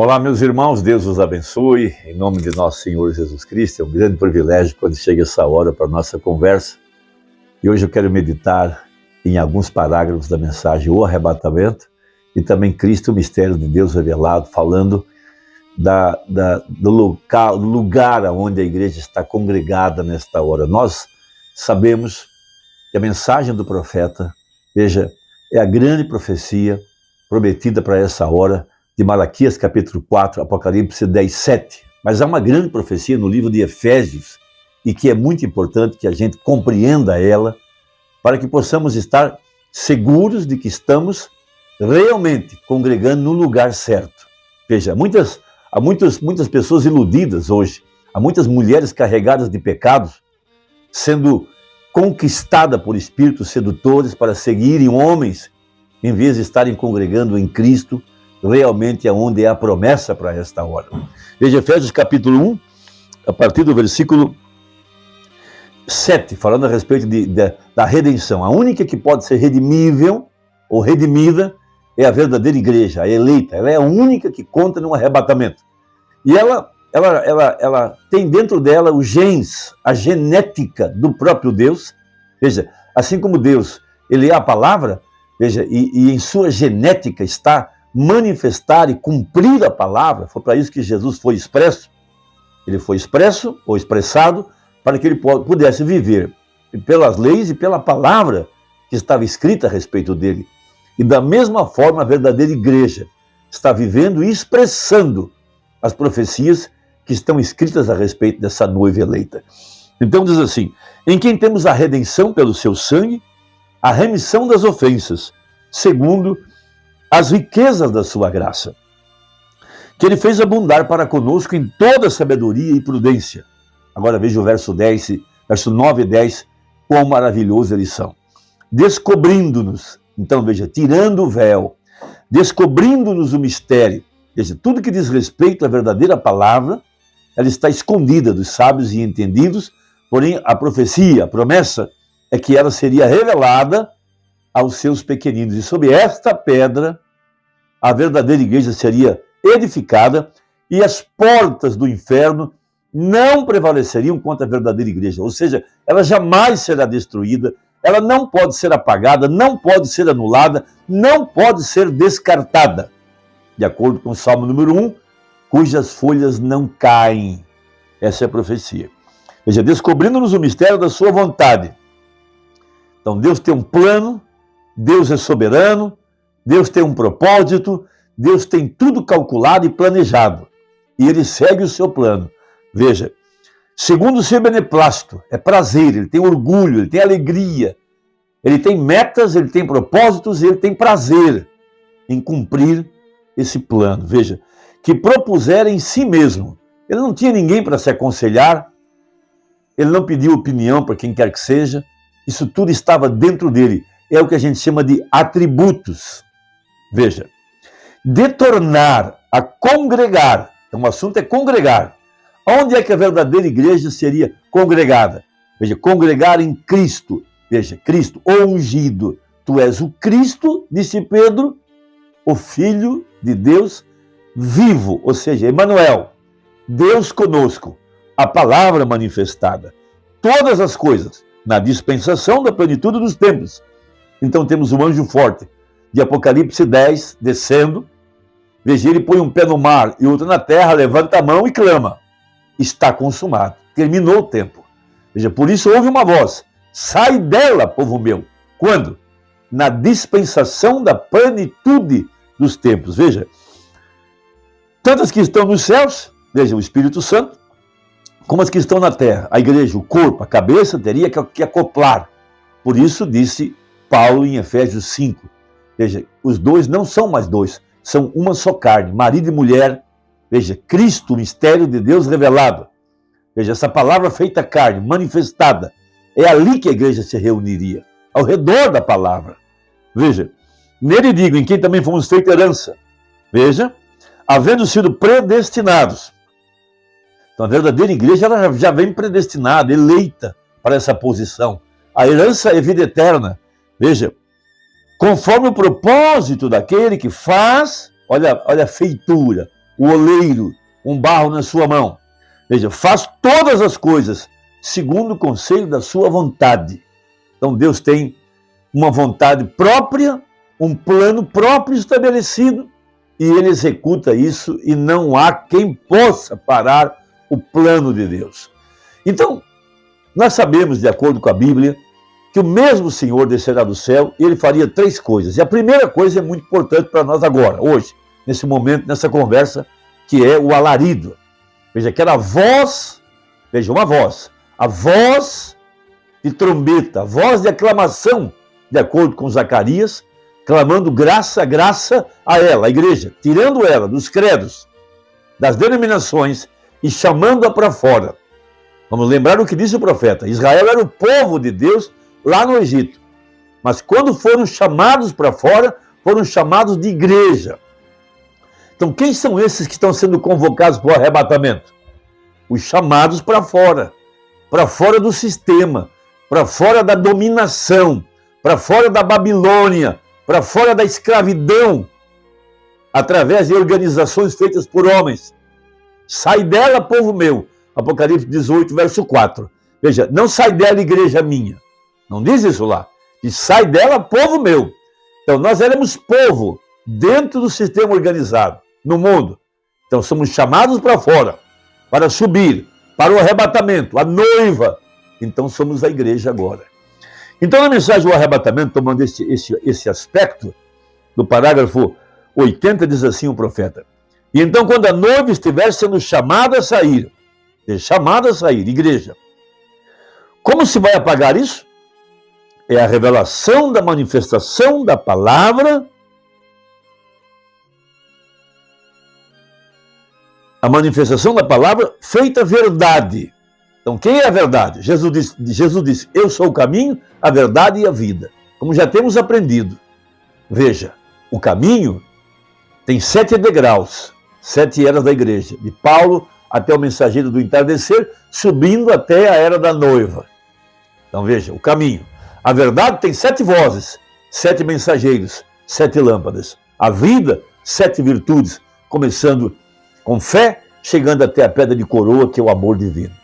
Olá, meus irmãos, Deus os abençoe, em nome de nosso Senhor Jesus Cristo. É um grande privilégio quando chega essa hora para a nossa conversa. E hoje eu quero meditar em alguns parágrafos da mensagem O Arrebatamento e também Cristo, o mistério de Deus revelado, falando do lugar onde a igreja está congregada nesta hora. Nós sabemos que a mensagem do profeta, veja, é a grande profecia prometida para essa hora, de Malaquias capítulo 4, Apocalipse 10, 7. Mas há uma grande profecia no livro de Efésios e que é muito importante que a gente compreenda ela para que possamos estar seguros de que estamos realmente congregando no lugar certo. Veja, há muitas pessoas iludidas hoje, há muitas mulheres carregadas de pecados sendo conquistadas por espíritos sedutores para seguirem homens em vez de estarem congregando em Cristo, realmente é onde é a promessa para esta hora. Veja Efésios capítulo 1, a partir do versículo 7, falando a respeito da redenção. A única que pode ser redimível ou redimida é a verdadeira igreja, a eleita. Ela é a única que conta no arrebatamento. E ela tem dentro dela os genes, a genética do próprio Deus. Veja, assim como Deus, ele é a palavra, veja, e em sua genética está manifestar e cumprir a palavra. Foi para isso que Jesus foi expresso. Ele foi expresso ou expressado para que ele pudesse viver pelas leis e pela palavra que estava escrita a respeito dele. E da mesma forma a verdadeira igreja está vivendo e expressando as profecias que estão escritas a respeito dessa noiva eleita. Então diz assim: em quem temos a redenção pelo seu sangue, a remissão das ofensas, segundo as riquezas da sua graça, que ele fez abundar para conosco em toda sabedoria e prudência. Agora veja o verso 9 e 10, quão maravilhosos eles são. Descobrindo-nos, então veja, tirando o véu, descobrindo-nos o mistério. Veja, tudo que diz respeito à verdadeira palavra, ela está escondida dos sábios e entendidos, porém a profecia, a promessa, é que ela seria revelada aos seus pequeninos. E sobre esta pedra, a verdadeira igreja seria edificada e as portas do inferno não prevaleceriam contra a verdadeira igreja. Ou seja, ela jamais será destruída, ela não pode ser apagada, não pode ser anulada, não pode ser descartada. De acordo com o Salmo número 1, cujas folhas não caem. Essa é a profecia. Veja, descobrindo-nos o mistério da sua vontade. Então Deus tem um plano, Deus é soberano, Deus tem um propósito, Deus tem tudo calculado e planejado. E ele segue o seu plano. Veja, segundo o seu beneplácito, é prazer, ele tem orgulho, ele tem alegria, ele tem metas, ele tem propósitos, ele tem prazer em cumprir esse plano. Veja, que propusera em si mesmo. Ele não tinha ninguém para se aconselhar, ele não pediu opinião para quem quer que seja, isso tudo estava dentro dele. É o que a gente chama de atributos. Veja, de tornar a congregar, então o assunto é congregar. Onde é que a verdadeira igreja seria congregada? Veja, congregar em Cristo. Veja, Cristo, o ungido. Tu és o Cristo, disse Pedro, o Filho de Deus vivo, ou seja, Emanuel, Deus conosco, a palavra manifestada. Todas as coisas na dispensação da plenitude dos tempos. Então temos um anjo forte de Apocalipse 10 descendo. Veja, ele põe um pé no mar e outro na terra, levanta a mão e clama: está consumado, terminou o tempo. Veja, por isso houve uma voz: sai dela, povo meu. Quando? Na dispensação da plenitude dos tempos. Veja, tantas que estão nos céus, veja, o Espírito Santo, como as que estão na terra, a igreja, o corpo, a cabeça, teria que acoplar. Por isso disse Paulo em Efésios 5, veja, os dois não são mais dois, são uma só carne, marido e mulher. Veja, Cristo, o mistério de Deus revelado. Veja, essa palavra feita carne, manifestada, é ali que a igreja se reuniria, ao redor da palavra. Veja, nele digo, em quem também fomos feita herança. Veja, havendo sido predestinados. Então a verdadeira igreja ela já vem predestinada, eleita para essa posição. A herança é vida eterna. Veja, conforme o propósito daquele que faz, olha a feitura, o oleiro, um barro na sua mão. Veja, faz todas as coisas segundo o conselho da sua vontade. Então Deus tem uma vontade própria, um plano próprio estabelecido, e ele executa isso, e não há quem possa parar o plano de Deus. Então, nós sabemos, de acordo com a Bíblia, que o mesmo Senhor descerá do céu e ele faria 3 coisas. E a primeira coisa é muito importante para nós agora, hoje, nesse momento, nessa conversa, que é o alarido. Veja, aquela voz, veja, uma voz, a voz de trombeta, a voz de aclamação, de acordo com Zacarias, clamando graça, graça a ela, a igreja, tirando ela dos credos, das denominações e chamando-a para fora. Vamos lembrar o que disse o profeta. Israel era o povo de Deus lá no Egito. Mas quando foram chamados para fora, foram chamados de igreja. Então, quem são esses que estão sendo convocados para o arrebatamento? Os chamados para fora do sistema, para fora da dominação, para fora da Babilônia, para fora da escravidão, através de organizações feitas por homens. Sai dela, povo meu. Apocalipse 18, verso 4. Veja, não sai dela, igreja minha. Não diz isso lá. Diz, sai dela, povo meu. Então, nós éramos povo dentro do sistema organizado, no mundo. Então, somos chamados para fora, para subir, para o arrebatamento, a noiva. Então, somos a igreja agora. Então, na mensagem do arrebatamento, tomando esse aspecto, do parágrafo 80, diz assim o profeta. E então, quando a noiva estiver sendo chamada a sair, igreja, como se vai apagar isso? É a revelação da manifestação da palavra, a manifestação da palavra feita verdade. Então, quem é a verdade? Jesus disse, eu sou o caminho, a verdade e a vida. Como já temos aprendido. Veja, o caminho tem 7 degraus, 7 eras da igreja. De Paulo até o mensageiro do entardecer, subindo até a era da noiva. Então, veja, o caminho. A verdade tem 7 vozes, 7 mensageiros, 7 lâmpadas. A vida, 7 virtudes, começando com fé, chegando até a pedra de coroa, que é o amor divino.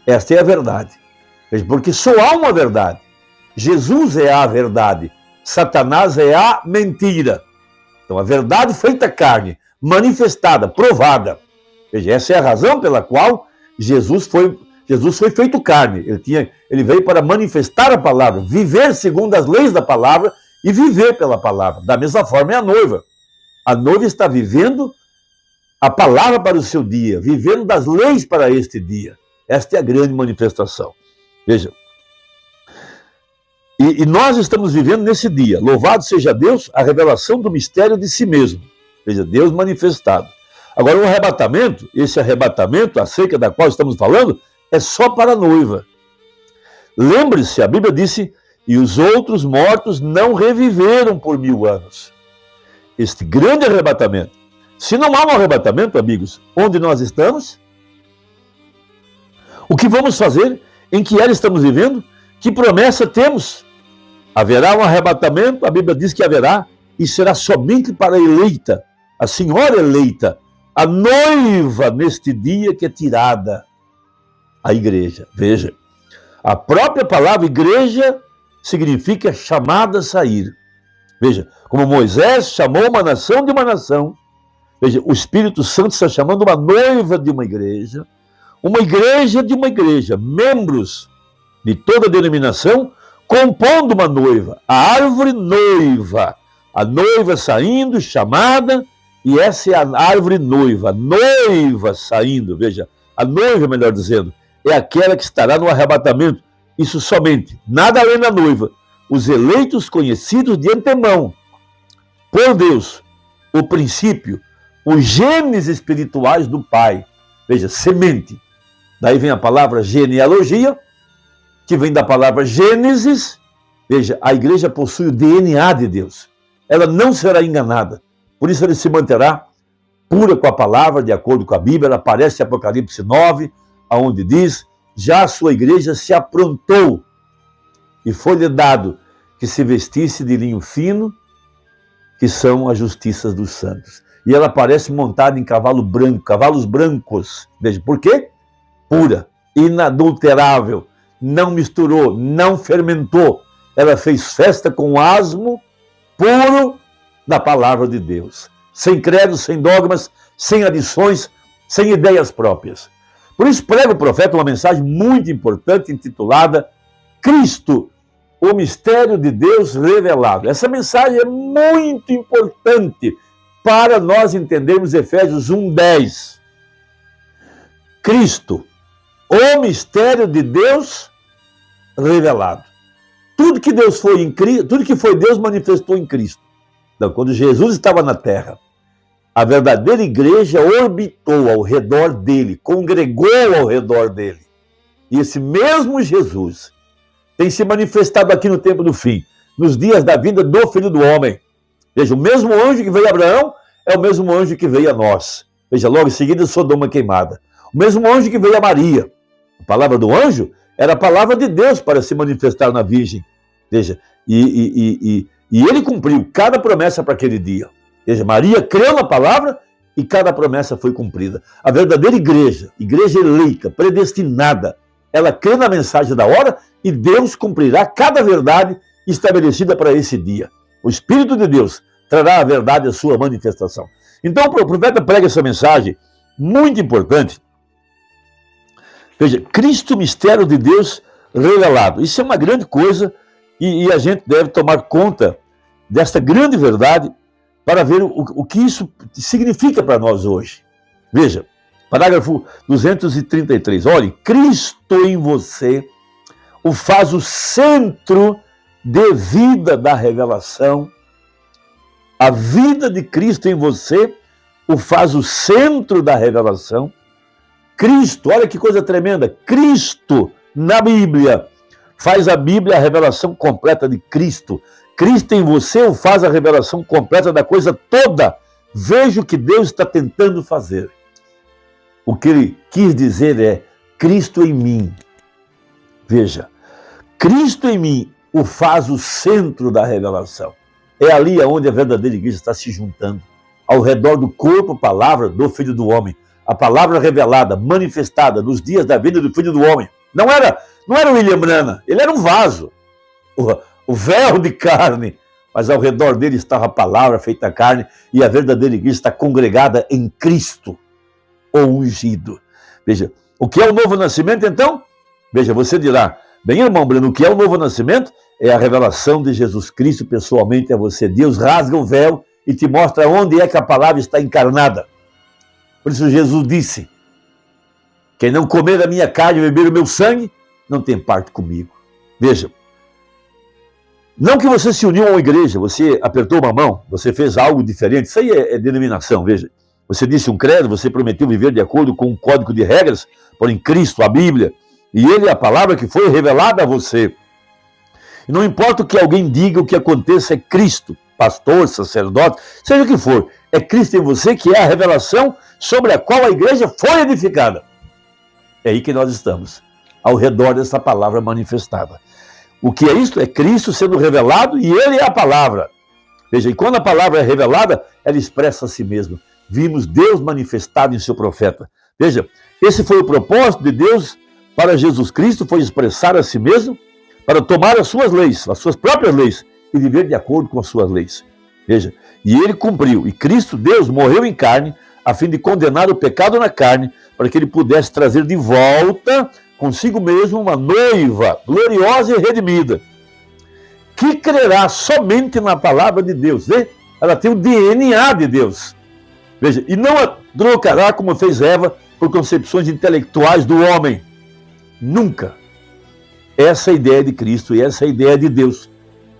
Esta é a verdade. Porque só há uma verdade. Jesus é a verdade. Satanás é a mentira. Então, a verdade feita carne, manifestada, provada. Veja, essa é a razão pela qual Jesus foi feito carne. Ele veio para manifestar a palavra, viver segundo as leis da palavra e viver pela palavra. Da mesma forma é a noiva. A noiva está vivendo a palavra para o seu dia, vivendo das leis para este dia. Esta é a grande manifestação. Veja. E nós estamos vivendo nesse dia. Louvado seja Deus, a revelação do mistério de si mesmo. Veja, Deus manifestado. Agora, o arrebatamento, esse arrebatamento acerca da qual estamos falando, é só para a noiva. Lembre-se, a Bíblia disse, e os outros mortos não reviveram por 1000 anos. Este grande arrebatamento. Se não há um arrebatamento, amigos, onde nós estamos? O que vamos fazer? Em que era estamos vivendo? Que promessa temos? Haverá um arrebatamento, a Bíblia diz que haverá, e será somente para a eleita, a senhora eleita, a noiva neste dia que é tirada, a igreja. Veja, a própria palavra igreja significa chamada a sair. Veja, como Moisés chamou uma nação de uma nação, veja, o Espírito Santo está chamando uma noiva de uma igreja de uma igreja, membros de toda denominação, compondo uma noiva, a árvore noiva, a noiva saindo, chamada, e essa é a árvore noiva, a noiva saindo, veja, a noiva, melhor dizendo, é aquela que estará no arrebatamento, isso somente, nada além da noiva, os eleitos conhecidos de antemão, por Deus, o princípio, os genes espirituais do Pai, veja, semente. Daí vem a palavra genealogia, que vem da palavra Gênesis. Veja, a igreja possui o DNA de Deus. Ela não será enganada. Por isso, ele se manterá pura com a palavra, de acordo com a Bíblia. Ela aparece em Apocalipse 9, onde diz, já a sua igreja se aprontou e foi-lhe dado que se vestisse de linho fino, que são as justiças dos santos. e ela aparece montada em cavalo branco, cavalos brancos. Veja, por quê? Pura, inadulterável, não misturou, não fermentou. Ela fez festa com asmo puro da palavra de Deus, sem credo, sem dogmas, sem adições, sem ideias próprias. Por isso prega o profeta uma mensagem muito importante intitulada Cristo, o mistério de Deus revelado. Essa mensagem é muito importante para nós entendermos Efésios 1:10. Cristo, o mistério de Deus revelado. Tudo que Deus foi em Cristo, tudo que foi Deus manifestou em Cristo. Então, quando Jesus estava na terra, a verdadeira igreja orbitou ao redor dele, congregou ao redor dele. E esse mesmo Jesus tem se manifestado aqui no tempo do fim, nos dias da vinda do Filho do Homem. Veja, o mesmo anjo que veio a Abraão é o mesmo anjo que veio a nós. Veja, logo em seguida, Sodoma queimada. O mesmo anjo que veio a Maria. A palavra do anjo era a palavra de Deus para se manifestar na Virgem. Veja, e ele cumpriu cada promessa para aquele dia. Veja, Maria creu na palavra e cada promessa foi cumprida. A verdadeira igreja, igreja eleita, predestinada, ela crê na mensagem da hora e Deus cumprirá cada verdade estabelecida para esse dia. O Espírito de Deus trará a verdade à sua manifestação. Então o profeta prega essa mensagem muito importante. Veja, Cristo, mistério de Deus revelado. Isso é uma grande coisa e a gente deve tomar conta desta grande verdade para ver o que isso significa para nós hoje. Veja, parágrafo 233. Olhe, Cristo em você o faz o centro de vida da revelação. A vida de Cristo em você o faz o centro da revelação. Cristo, olha que coisa tremenda, Cristo na Bíblia faz a Bíblia a revelação completa de Cristo. Cristo em você o faz a revelação completa da coisa toda. Veja o que Deus está tentando fazer. O que ele quis dizer é Cristo em mim. Veja, Cristo em mim o faz o centro da revelação. É ali onde a verdadeira igreja está se juntando, ao redor do corpo, palavra do Filho do Homem. A palavra revelada, manifestada nos dias da vida do Filho do Homem. Não era o William Branham, ele era um vaso, o véu de carne, mas ao redor dele estava a palavra feita carne e a verdadeira igreja está congregada em Cristo, o ungido. Veja, o que é o novo nascimento então? Veja, você dirá, bem irmão Breno, o que é o novo nascimento? É a revelação de Jesus Cristo pessoalmente a você. Deus rasga o véu e te mostra onde é que a palavra está encarnada. Por isso Jesus disse, quem não comer a minha carne e beber o meu sangue, não tem parte comigo. Veja, não que você se uniu a uma igreja, você apertou uma mão, você fez algo diferente, isso aí é denominação, veja. Você disse um credo, você prometeu viver de acordo com um código de regras, porém Cristo, a Bíblia, e ele é a palavra que foi revelada a você. E não importa o que alguém diga, o que aconteça é Cristo, pastor, sacerdote, seja o que for, é Cristo em você que é a revelação sobre a qual a igreja foi edificada. É aí que nós estamos, ao redor dessa palavra manifestada. O que é isto? É Cristo sendo revelado e ele é a palavra. Veja, e quando a palavra é revelada, ela expressa a si mesma. Vimos Deus manifestado em seu profeta. Veja, esse foi o propósito de Deus para Jesus Cristo, foi expressar a si mesmo, para tomar as suas leis, as suas próprias leis, e viver de acordo com as suas leis. Veja, e ele cumpriu. E Cristo, Deus, morreu em carne, a fim de condenar o pecado na carne, para que ele pudesse trazer de volta consigo mesmo uma noiva gloriosa e redimida, que crerá somente na palavra de Deus. Né? Ela tem o DNA de Deus. Veja, e não a trocará como fez Eva por concepções intelectuais do homem. Nunca. Essa é a ideia de Cristo e essa é a ideia de Deus.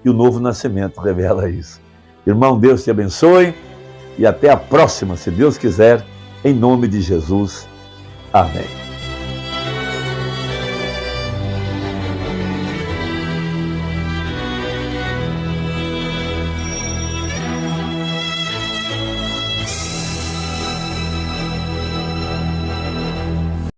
E o novo nascimento revela isso. Irmão, Deus te abençoe e até a próxima, se Deus quiser, em nome de Jesus. Amém.